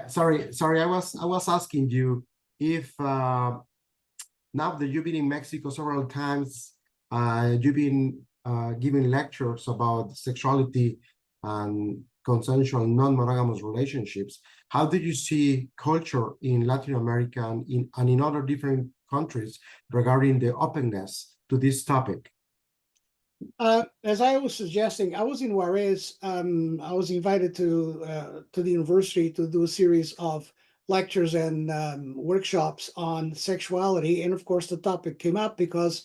sorry. I was asking you if now that you've been in Mexico several times, you've been giving lectures about sexuality and consensual non-monogamous relationships. How did you see culture in Latin America and in other different countries regarding the openness to this topic? As I was suggesting, I was in Juarez. I was invited to the university to do a series of lectures and workshops on sexuality. And of course, the topic came up because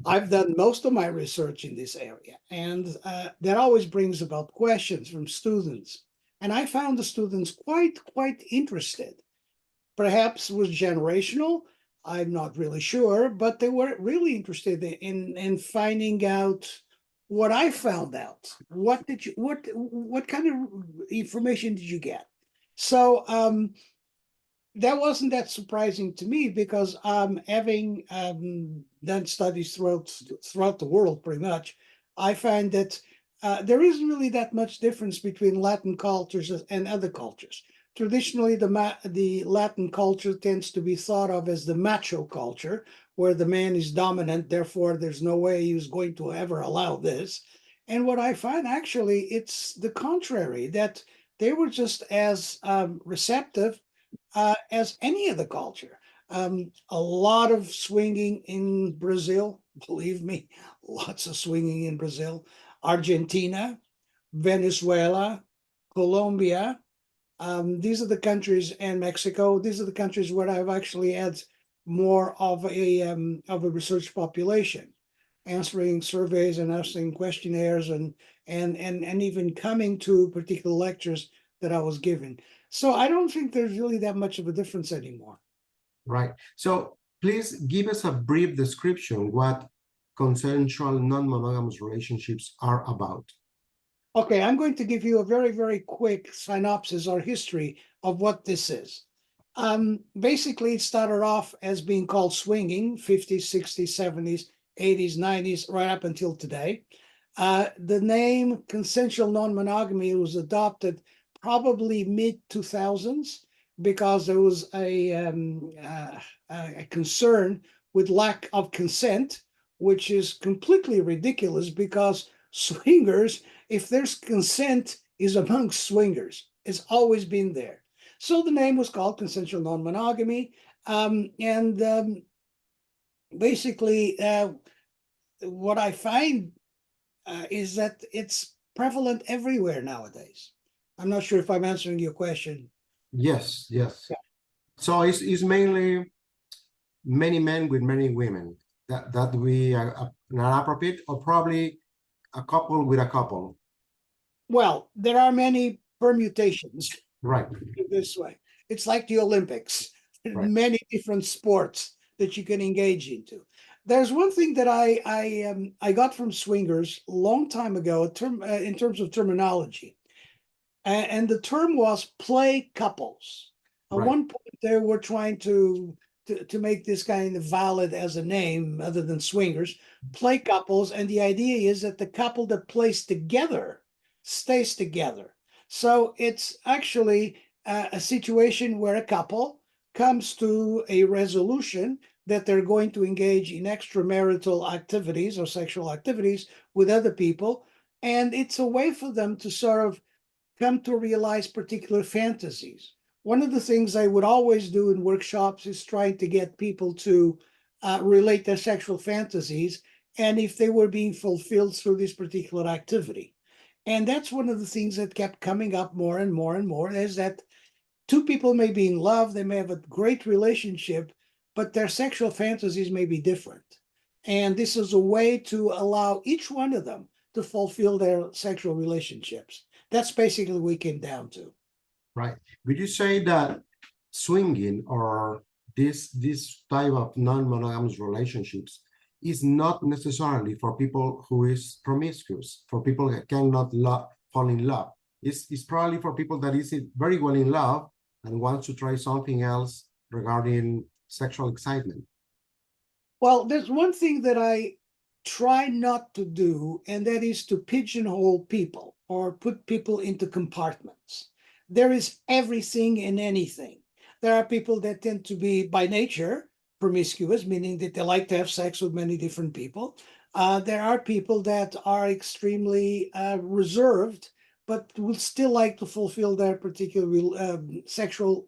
I've done most of my research in this area. And that always brings about questions from students. And I found the students quite interested. Perhaps it was generational. I'm not really sure, but they were really interested in finding out what I found out. What kind of information did you get? So that wasn't that surprising to me because having done studies throughout the world, pretty much, I find that there isn't really that much difference between Latin cultures and other cultures. Traditionally, the Latin culture tends to be thought of as the macho culture, where the man is dominant, therefore there's no way he's going to ever allow this. And what I find actually, it's the contrary, that they were just as receptive as any other culture. A lot of swinging in Brazil, believe me, lots of swinging in Brazil. Argentina, Venezuela, Colombia. These are the countries, and Mexico. These are the countries where I've actually had more of a research population, answering surveys and answering questionnaires, and even coming to particular lectures that I was given. So I don't think there's really that much of a difference anymore. Right. So please give us a brief description what consensual non-monogamous relationships are about. Okay, I'm going to give you a very quick synopsis or history of what this is. Basically, it started off as being called swinging, 50s, 60s, 70s, 80s, 90s, right up until today. The name consensual non-monogamy was adopted probably mid-2000s because there was a concern with lack of consent, which is completely ridiculous because swingers, if there's consent, is amongst swingers. It's always been there. So the name was called consensual non-monogamy. Basically, what I find is that it's prevalent everywhere nowadays. I'm not sure if I'm answering your question. Yes. Yeah. So it's mainly many men with many women that we are not appropriate, or probably a couple with a couple. Well, there are many permutations. Right. This way, it's like the Olympics. Right. Many different sports that you can engage into. There's one thing that I got from swingers a long time ago, in terms of terminology, and the term was play couples. At Right. one point, they were trying to make this kind of valid as a name other than swingers, play couples, and the idea is that the couple that plays together stays together. So it's actually a situation where a couple comes to a resolution that they're going to engage in extramarital activities or sexual activities with other people, and it's a way for them to sort of come to realize particular fantasies. One of the things I would always do in workshops is trying to get people to relate their sexual fantasies and if they were being fulfilled through this particular activity. And that's one of the things that kept coming up more and more, is that two people may be in love, they may have a great relationship, but their sexual fantasies may be different. And this is a way to allow each one of them to fulfill their sexual relationships. That's basically what we came down to. Right. Would you say that swinging or this type of non-monogamous relationships is not necessarily for people who is promiscuous, for people that cannot fall in love? It's probably for people that is very well in love and wants to try something else regarding sexual excitement. Well, there's one thing that I try not to do, and that is to pigeonhole people or put people into compartments. there is everything and anything. There are people that tend to be by nature promiscuous, meaning that they like to have sex with many different people. There are people that are extremely reserved, but would still like to fulfill their particular sexual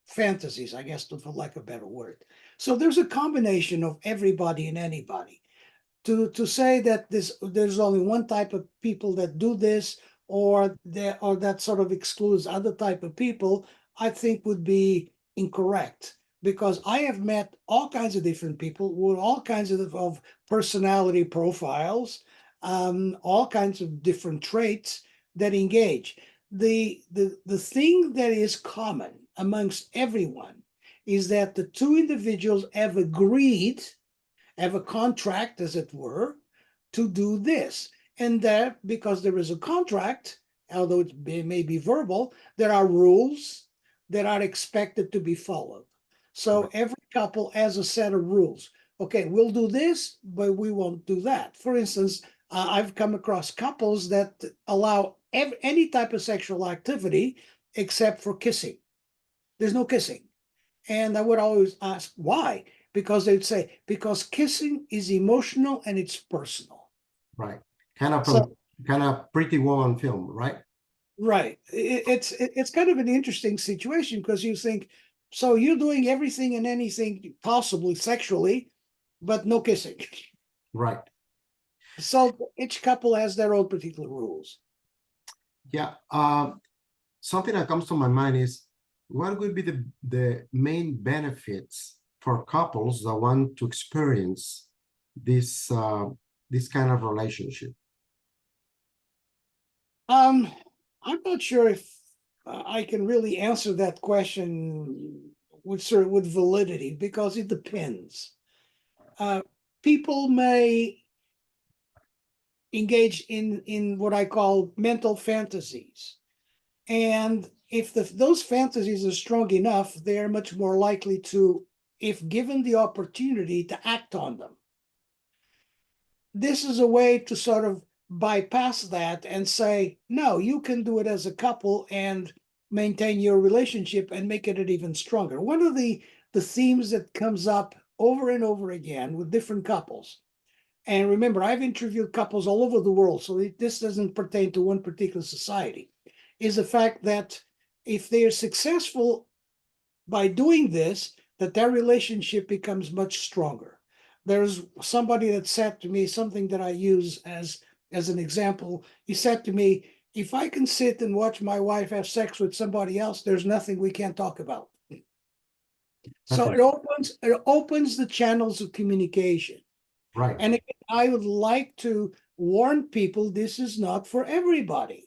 fantasies, I guess, for lack of a better word. So there's a combination of everybody and anybody. To say that there's only one type of people that do this, or that sort of excludes other type of people, I think would be incorrect, because I have met all kinds of different people with all kinds of personality profiles, all kinds of different traits that engage. The thing that is common amongst everyone is that the two individuals have agreed, have a contract, as it were, to do this. And that because there is a contract, although it may be verbal, there are rules that are expected to be followed. So every couple has a set of rules. Okay, we'll do this, but we won't do that. For instance, I've come across couples that allow any type of sexual activity except for kissing. There's no kissing. And I would always ask why, because they'd say, because kissing is emotional and it's personal. Right. Kind of So, kind of Pretty Woman film, right? right. It's kind of an interesting situation, because you think, so you're doing everything and anything possibly sexually, but no kissing. Right. So each couple has their own particular rules. Yeah. Something that comes to my mind is, what would be the main benefits for couples that want to experience this this kind of relationship? I'm not sure if I can really answer that question with validity, because it depends. People may engage in what I call mental fantasies, and if those fantasies are strong enough, they are much more likely to, if given the opportunity, to act on them. This is a way to sort of bypass that and say, no, you can do it as a couple and maintain your relationship and make it even stronger. One of the themes that comes up over and over again with different couples, and remember, I've interviewed couples all over the world, so this doesn't pertain to one particular society, is the fact that if they are successful by doing this, that their relationship becomes much stronger. There's somebody that said to me something that I use as an example. He said to me, if I can sit and watch my wife have sex with somebody else, there's nothing we can't talk about. So Okay. it opens the channels of communication. Right. And again, I would like to warn people, this is not for everybody.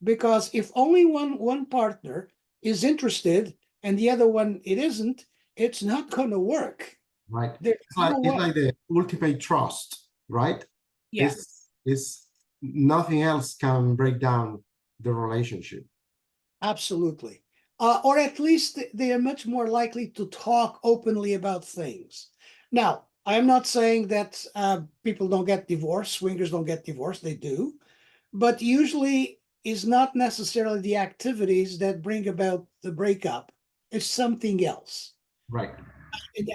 Because if only one partner is interested and the other one it isn't, it's not going to work. Right. There's no It's way. like the ultimate trust, right? Yeah, It's nothing else can break down the relationship. absolutely. Or at least they are much more likely to talk openly about things. Now, I'm not saying that people don't get divorced, swingers don't get divorced, they do. But usually is not necessarily the activities that bring about the breakup. It's something else. Right.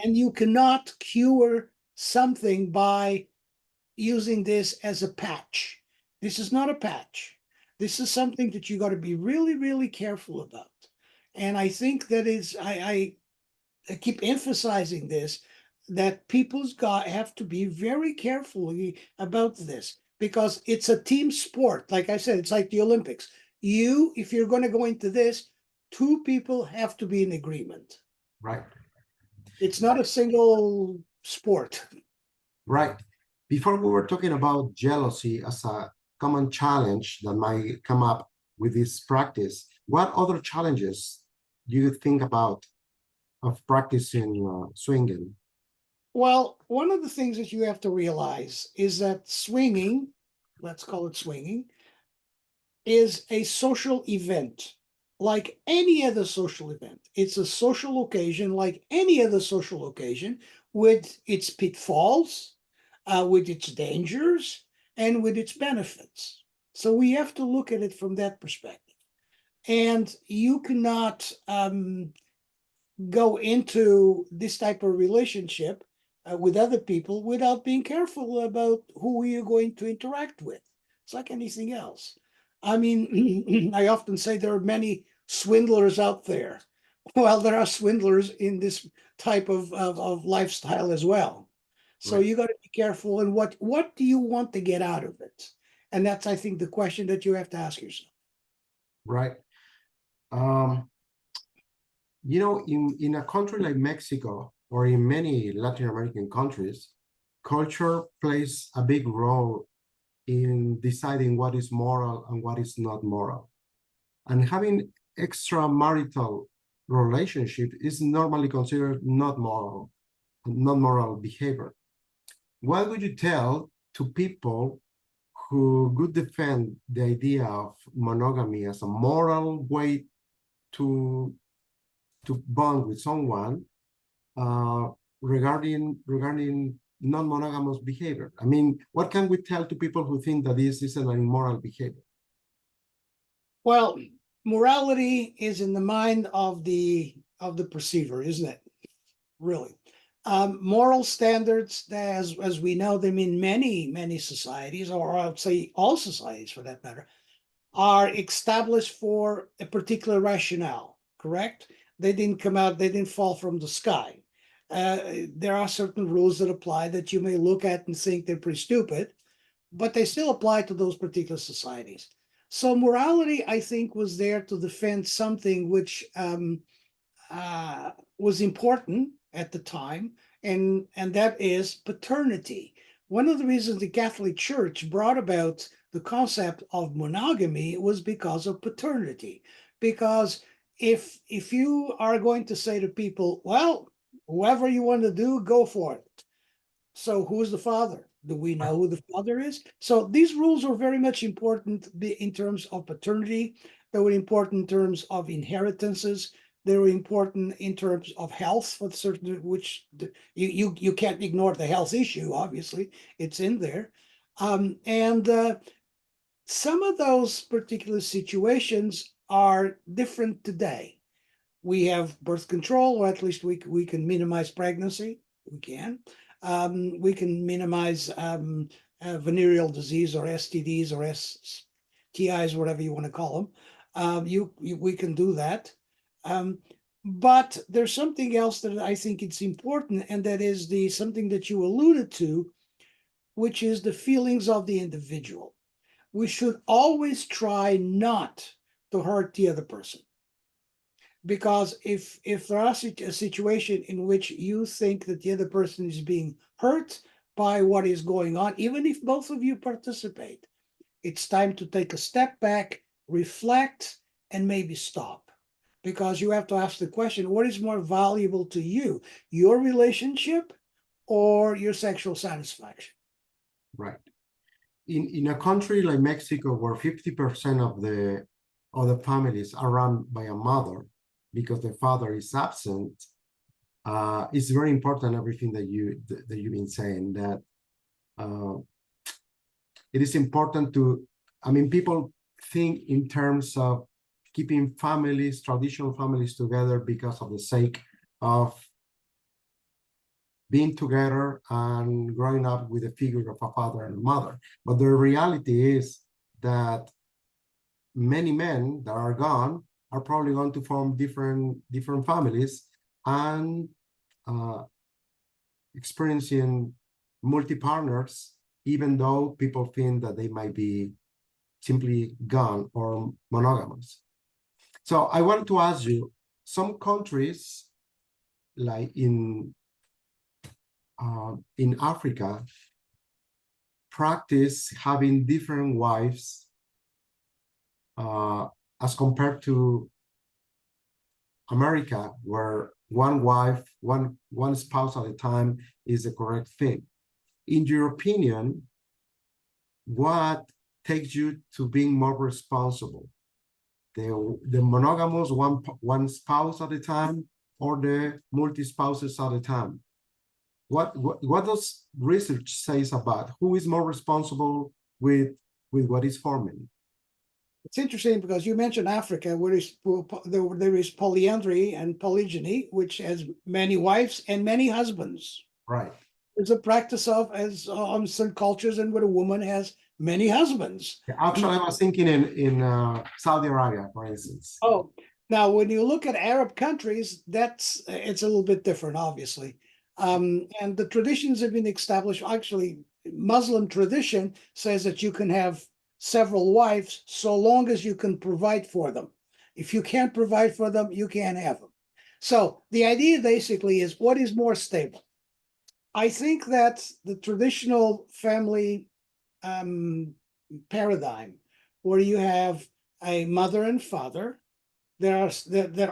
And you cannot cure something by using this as a patch. This is not a patch. This is something that you got to be really, really careful about. And I think that is, I keep emphasizing this, that people's got have to be very careful about this, because it's a team sport. Like I said, it's like the Olympics. If you're going to go into this, two people have to be in agreement. Right. It's not a single sport. Right. Before we were talking about jealousy as a common challenge that might come up with this practice. What other challenges do you think about of practicing swinging? Well, one of the things that you have to realize is that swinging, let's call it swinging, is a social event like any other social event. It's a social occasion like any other social occasion, with its pitfalls, with its dangers, and with its benefits. So we have to look at it from that perspective. And you cannot go into this type of relationship with other people without being careful about who you're going to interact with. It's like anything else. I mean, I often say there are many swindlers out there. Well, there are swindlers in this type of lifestyle as well. So Right. you got to be careful. And what do you want to get out of it? And that's, I think, the question that you have to ask yourself. Right. Um, you know, in a country like Mexico or in many Latin American countries, culture plays a big role in deciding what is moral and what is not moral. And having extramarital relationship is normally considered not moral behavior. What would you tell to people who would defend the idea of monogamy as a moral way to bond with someone regarding non-monogamous behavior? I mean, what can we tell to people who think that this is an immoral behavior? Well, morality is in the mind of the perceiver, isn't it? Really. Moral standards, as we know them in many societies, or I would say all societies for that matter, are established for a particular rationale, correct? They didn't come out, they didn't fall from the sky. There are certain rules that apply that you may look at and think they're pretty stupid, but they still apply to those particular societies. So morality, I think, was there to defend something which was important at the time, and that is paternity. One of the reasons the Catholic Church brought about the concept of monogamy was because of paternity. Because if you are going to say to people, well, whoever you want to do, go for it. So who's the father? Do we know who the father is? So these rules are very much important in terms of paternity. They were important in terms of inheritances. They were important in terms of health for certain, which you can't ignore the health issue. Obviously, it's in there, and some of those particular situations are different today. We have birth control, or at least we can minimize pregnancy. We can. We can minimize venereal disease or STDs or STIs, whatever you want to call them. We can do that. But there's something else that I think it's important, and that is something that you alluded to, which is the feelings of the individual. We should always try not to hurt the other person. Because if there are a situation in which you think that the other person is being hurt by what is going on, even if both of you participate, it's time to take a step back, reflect, and maybe stop. Because you have to ask the question, what is more valuable to you, your relationship or your sexual satisfaction? Right. In a country like Mexico, where 50% of the families are run by a mother because the father is absent, it's very important, everything that you've been saying, that it is important to, I mean, people think in terms of keeping families, traditional families together because of the sake of being together and growing up with the figure of a father and a mother. But the reality is that many men that are gone are probably going to form different families and experiencing multi-partners, even though people think that they might be simply gone or monogamous. So I wanted to ask you, some countries, like in Africa, practice having different wives as compared to America, where one wife, one spouse at a time is the correct thing. In your opinion, what takes you to being more responsible? The monogamous one spouse at a time, or the multi-spouses at a time? What does research says about who is more responsible with what is forming? It's interesting because you mentioned Africa, where there is polyandry and polygyny, which has many wives and many husbands. Right. There's a practice of, as on some cultures, and where a woman has many husbands. Actually, I was thinking in Saudi Arabia, for instance. Oh, now when you look at Arab countries, it's a little bit different, obviously. And the traditions have been established. Actually, Muslim tradition says that you can have several wives so long as you can provide for them. If you can't provide for them, you can't have them. So the idea basically is, what is more stable? I think that the traditional family paradigm, where you have a mother and father, there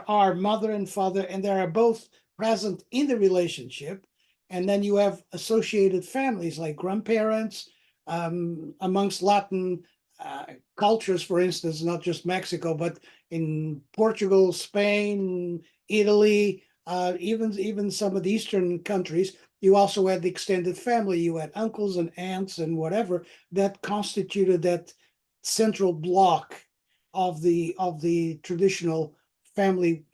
are mother and father, and they are both present in the relationship, and then you have associated families like grandparents. Amongst Latin cultures, for instance, not just Mexico, but in Portugal, Spain, Italy, even some of the Eastern countries, you also had the extended family. You had uncles and aunts and whatever that constituted that central block of the traditional family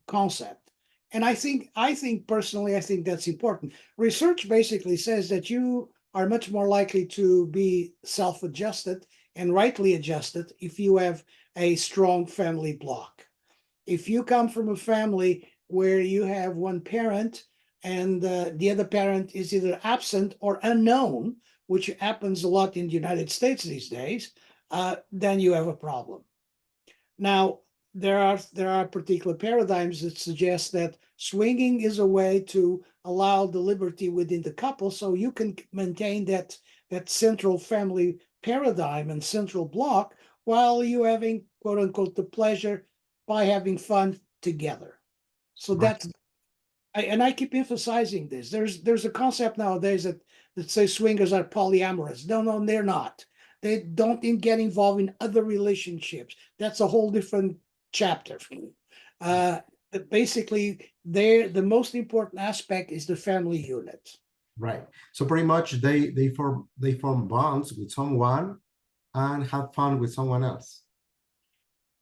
concept. And I think personally, I think that's important. Research basically says that you are much more likely to be self-adjusted and rightly adjusted if you have a strong family block. If you come from a family where you have one parent and the other parent is either absent or unknown, which happens a lot in the United States these days, then you have a problem. Now, there are particular paradigms that suggest that swinging is a way to allow the liberty within the couple, so you can maintain that central family paradigm and central block while you having, quote unquote, the pleasure by having fun together. So Right. I keep emphasizing this. There's a concept nowadays that says swingers are polyamorous. No, they're not. They don't get involved in other relationships. That's a whole different chapter. Basically, the most important aspect is the family unit. Right. So pretty much they form bonds with someone and have fun with someone else.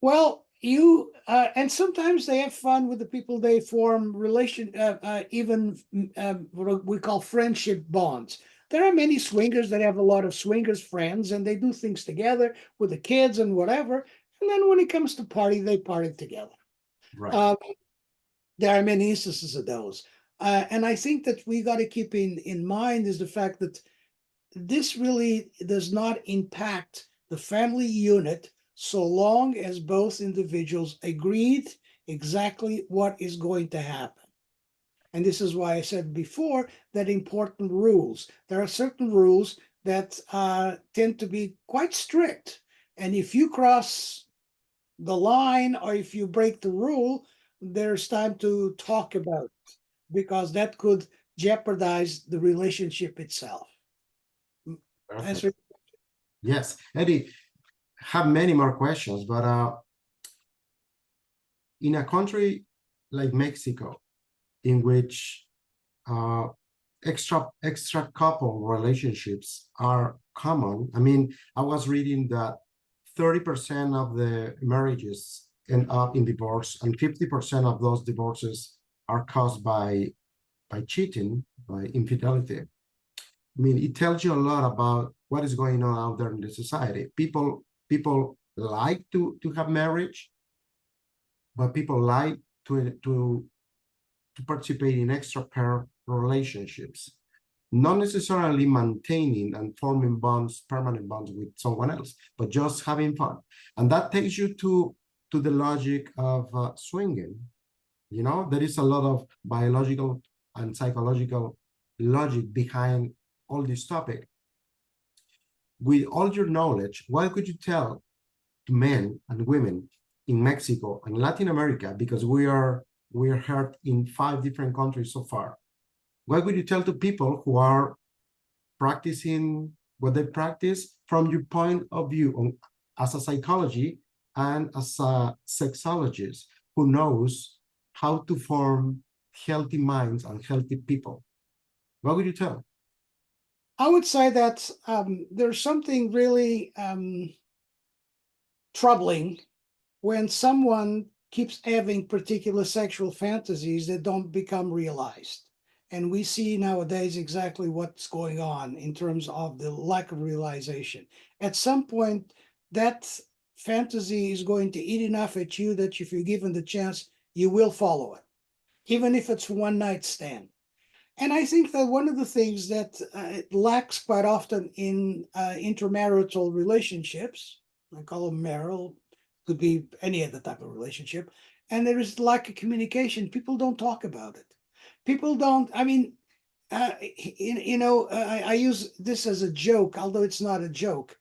Well, and sometimes they have fun with the people they form even what we call friendship bonds. There are many swingers that have a lot of swingers friends, and they do things together with the kids and whatever. And then when it comes to party, they party together. Right. There are many instances of those. And I think that we got to keep in mind is the fact that this really does not impact the family unit so long as both individuals agreed exactly what is going to happen. And this is why I said before that important rules. There are certain rules that tend to be quite strict. And if you cross the line or if you break the rule, there's time to talk about it, because that could jeopardize the relationship itself. Answer. Yes, Eddie, have many more questions, but in a country like Mexico, in which extra couple relationships are common. I mean, I was reading that 30% of the marriages end up in divorce, and 50% of those divorces are caused by cheating, by infidelity. I mean, it tells you a lot about what is going on out there in the society. People like to have marriage, but people like to participate in extra pair relationships, not necessarily maintaining and forming bonds, permanent bonds with someone else, but just having fun. And that takes you to the logic of swinging. You know, there is a lot of biological and psychological logic behind all this topic. With all your knowledge, what could you tell to men and women in Mexico and Latin America, because we are heard in 5 different countries so far? What would you tell to people who are practicing what they practice from your point of view as a psychology and as a sexologist who knows how to form healthy minds and healthy people? What would you tell? I would say that there's something really troubling when someone keeps having particular sexual fantasies that don't become realized. And we see nowadays exactly what's going on in terms of the lack of realization. At some point, that fantasy is going to eat enough at you that if you're given the chance, you will follow it, even if it's one night stand. And I think that one of the things that lacks quite often in intermarital relationships, I call them marital, could be any other type of relationship, and there is lack of communication. People don't talk about it. People don't, I mean, I use this as a joke, although it's not a joke.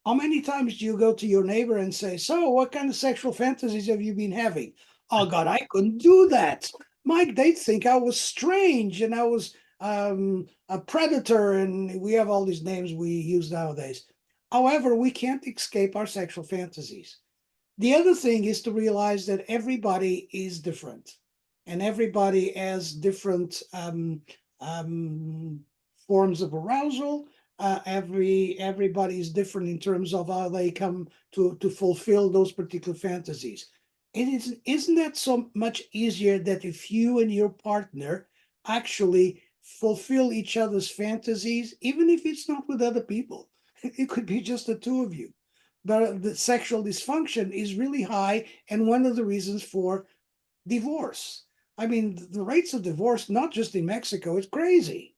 How many times do you go to your neighbor and say, so what kind of sexual fantasies have you been having? Oh God, I couldn't do that. Mike, they'd think I was strange and I was a predator, and we have all these names we use nowadays. However, we can't escape our sexual fantasies. The other thing is to realize that everybody is different, and everybody has different forms of arousal. Everybody is different in terms of how they come to fulfill those particular fantasies. Isn't that so much easier that if you and your partner actually fulfill each other's fantasies, even if it's not with other people, it could be just the two of you. But the sexual dysfunction is really high, and one of the reasons for divorce. I mean, the rates of divorce, not just in Mexico, it's crazy.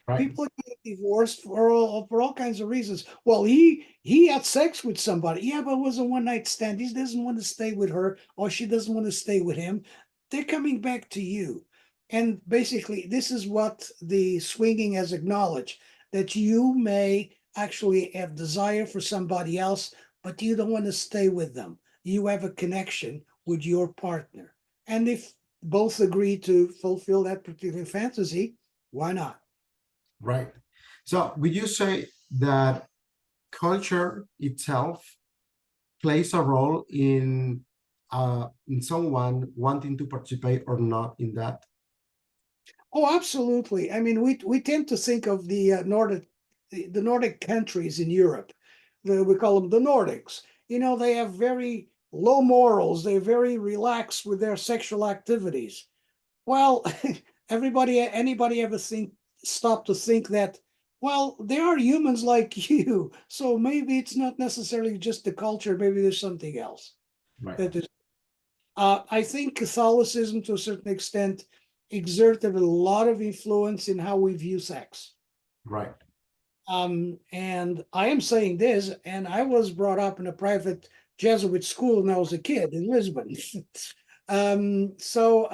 Right. People get divorced for all kinds of reasons. Well, he had sex with somebody. Yeah, but it was a one night stand. He doesn't want to stay with her, or she doesn't want to stay with him. They're coming back to you. And basically, this is what the swinging has acknowledged, that you may actually have desire for somebody else, but you don't want to stay with them. You have a connection with your partner. And if both agree to fulfill that particular fantasy, why not? Right. So would you say that culture itself plays a role in someone wanting to participate or not in that? Oh, absolutely. I mean, we tend to think of the Nordic countries in Europe. We call them the Nordics. You know, they have very low morals. They're very relaxed with their sexual activities. Well, anybody ever stop to think that, well, they are humans like you. So maybe it's not necessarily just the culture. Maybe there's something else Right. that is. I think Catholicism, to a certain extent, exerted a lot of influence in how we view sex. Right. And I am saying this, and I was brought up in a private Jesuit school when I was a kid in Lisbon. So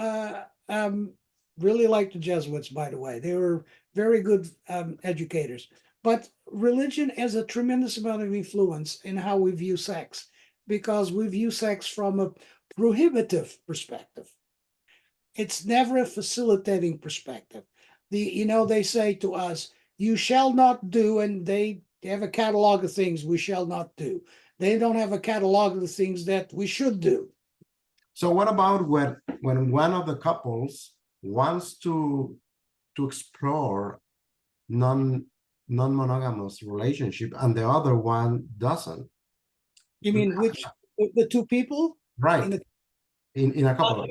really like the Jesuits, by the way. They were very good educators. But religion has a tremendous amount of influence in how we view sex, because we view sex from a prohibitive perspective. It's never a facilitating perspective. They say to us, you shall not do, and they have a catalog of things we shall not do. They don't have a catalog of the things that we should do. So what about when one of the couples wants to explore non-monogamous relationship and the other one doesn't? You mean which the two people Right. in the In a couple.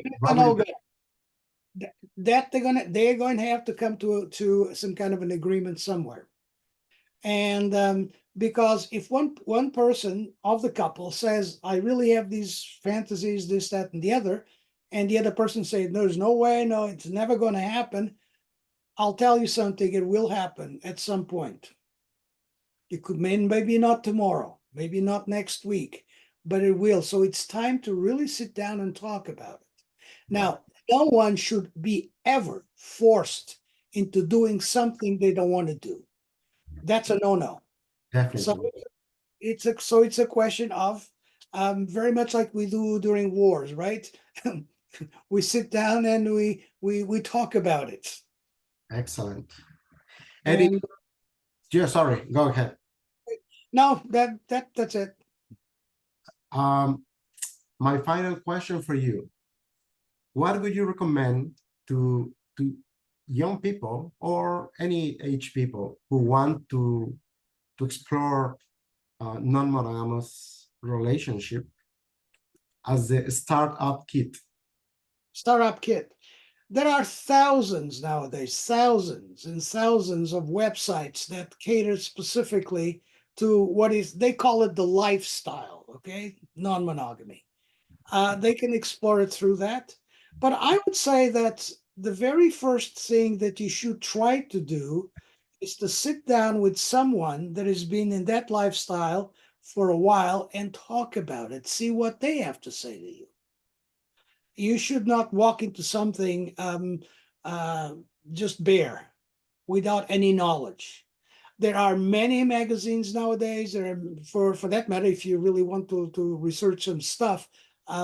that they're going to have to come to some kind of an agreement somewhere. And because if one person of the couple says, I really have these fantasies, this, that, and the other, and the other person says, there's no way, no, it's never going to happen, I'll tell you something, it will happen at some point. It could mean maybe not tomorrow, maybe not next week, but it will. So it's time to really sit down and talk about it. Now, no one should be ever forced into doing something they don't want to do. That's a no-no. So Definitely. it's a question of very much like we do during wars, right? We sit down and we talk about it. Excellent. Eddie, And yeah, sorry, go ahead. no, that's it. My final question for you: what would you recommend to young people or any age people who want to explore non-monogamous relationship as the startup kit. Startup kit. There are thousands nowadays, thousands and thousands of websites that cater specifically to what is, they call it the lifestyle, okay? Non-monogamy. They can explore it through that. But I would say that the very first thing that you should try to do is to sit down with someone that has been in that lifestyle for a while and talk about it, see what they have to say to you. You should not walk into something just bare, without any knowledge. There are many magazines nowadays. There are, for that matter, if you really want to research some stuff,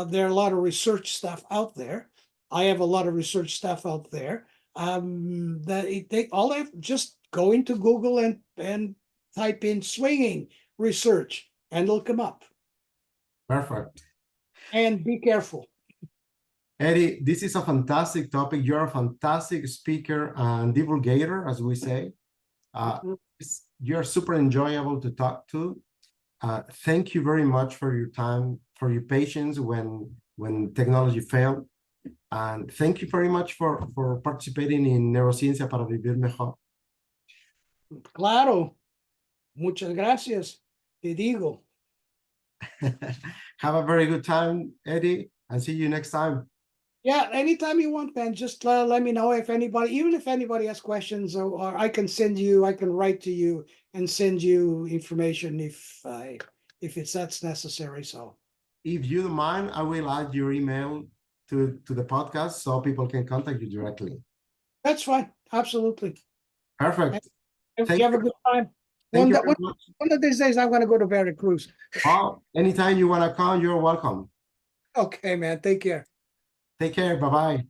there are a lot of research stuff out there. I have a lot of research stuff out there. They all have, just go into Google and type in swinging research, and it'll come up. Perfect. And be careful. Eddie, this is a fantastic topic. You're a fantastic speaker and divulgator, as we say. You're super enjoyable to talk to. Thank you very much for your time, for your patience when technology failed. And thank you very much for participating in Neurociencia para Vivir Mejor. Claro. Muchas gracias. Te digo. Have a very good time, Eddie, and see you next time. Yeah, anytime you want, man, just let me know if anybody, even if anybody has questions, or I can write to you and send you information if that's necessary. So if you don't mind, I will add your email to the podcast so people can contact you directly. That's fine. Absolutely. Perfect. You have a good time. One of these days, I'm going to go to Veracruz. Oh, anytime you want to come, you're welcome. Okay, man. Take care. Take care. Bye-bye.